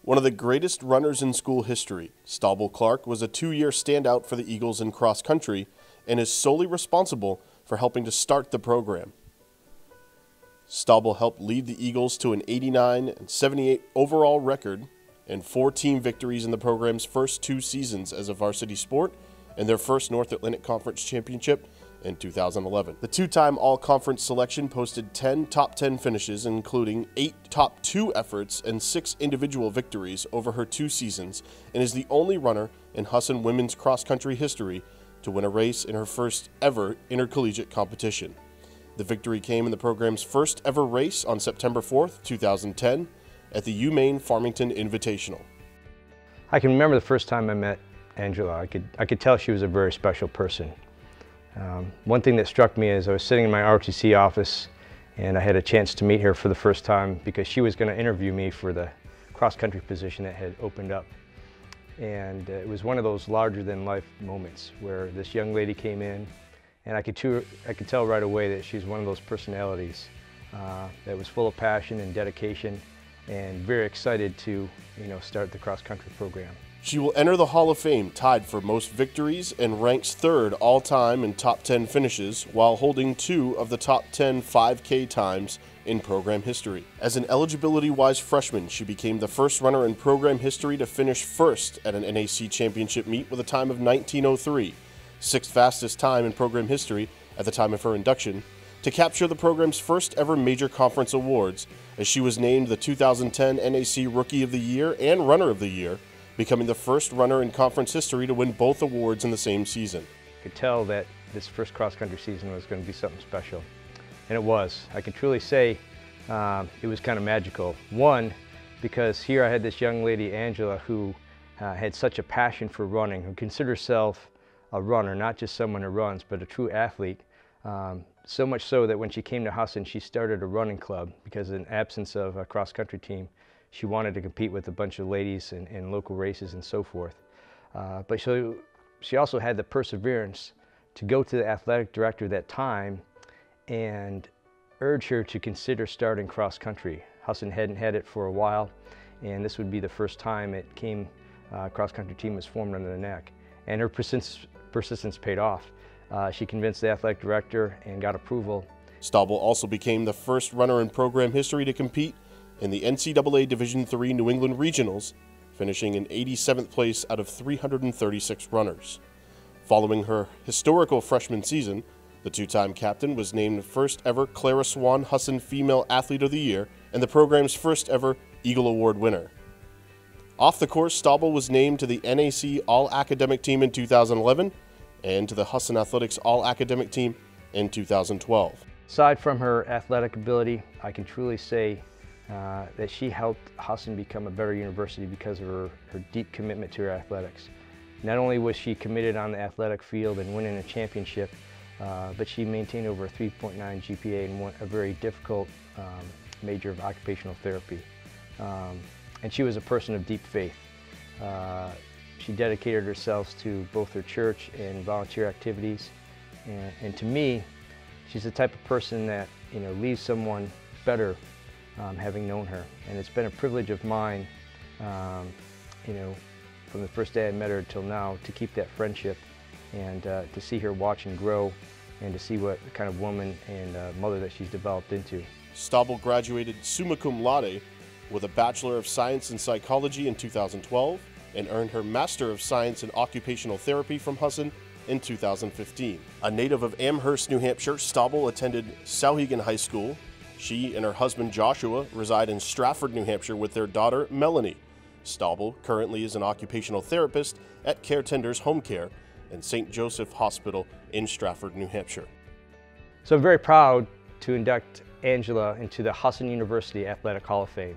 One of the greatest runners in school history, Stauble Clark was a 2-year standout for the Eagles in cross country and is solely responsible for helping to start the program. Stauble helped lead the Eagles to an 89 and 78 overall record and 4 team victories in the program's first 2 seasons as a varsity sport and their first North Atlantic Conference championship in 2011. The 2-time all-conference selection posted 10 top 10 finishes, including 8 top 2 efforts and 6 individual victories over her 2 seasons, and is the only runner in Husson women's cross-country history to win a race in her first ever intercollegiate competition. The victory came in the program's first ever race on September 4th, 2010 at the UMaine Farmington Invitational. I can remember the first time I met Angela. I could tell she was a very special person. One thing that struck me is I was sitting in my ROTC office and I had a chance to meet her for the first time because she was going to interview me for the cross-country position that had opened up. And it was one of those larger-than-life moments where this young lady came in and I could tell right away that she was one of those personalities that was full of passion and dedication and very excited to start the cross-country program. She will enter the Hall of Fame tied for most victories and ranks 3rd all-time in top 10 finishes while holding 2 of the top 10 5K times in program history. As an eligibility-wise freshman, she became the first runner in program history to finish first at an NAC championship meet with a time of 19:03, 6th fastest time in program history at the time of her induction, to capture the program's first ever major conference awards as she was named the 2010 NAC Rookie of the Year and Runner of the Year, becoming the first runner in conference history to win both awards in the same season. I could tell that this first cross-country season was going to be something special, and it was. I can truly say it was kind of magical. One, because here I had this young lady, Angela, who had such a passion for running, who considered herself a runner, not just someone who runs, but a true athlete. So much so that when she came to Husson, she started a running club because in absence of a cross-country team, she wanted to compete with a bunch of ladies in local races and so forth. But she also had the perseverance to go to the athletic director at that time and urge her to consider starting cross-country. Husson hadn't had it for a while, and this would be the first time it came, cross-country team was formed under the NAC. And her persistence paid off. She convinced the athletic director and got approval. Stauble also became the first runner in program history to compete in the NCAA Division III New England Regionals, finishing in 87th place out of 336 runners. Following her historical freshman season, the 2-time captain was named first ever Clara Swan Husson Female Athlete of the Year and the program's first ever Eagle Award winner. Off the course, Stauble was named to the NAC All-Academic Team in 2011 and to the Husson Athletics All-Academic Team in 2012. Aside from her athletic ability, I can truly say that she helped Husson become a better university because of her deep commitment to her athletics. Not only was she committed on the athletic field and winning a championship, but she maintained over a 3.9 GPA and won a very difficult major of occupational therapy. And she was a person of deep faith. She dedicated herself to both her church and volunteer activities. And to me, she's the type of person that leaves someone better having known her. And it's been a privilege of mine, from the first day I met her till now, to keep that friendship and to see her watch and grow and to see what kind of woman and mother that she's developed into. Stauble graduated summa cum laude with a Bachelor of Science in Psychology in 2012 and earned her Master of Science in Occupational Therapy from Husson in 2015. A native of Amherst, New Hampshire, Stauble attended Sauhegan High School. She and her husband Joshua reside in Stratford, New Hampshire with their daughter Melanie. Stauble currently is an occupational therapist at Care Tenders Home Care and St. Joseph Hospital in Stratford, New Hampshire. So I'm very proud to induct Angela into the Husson University Athletic Hall of Fame.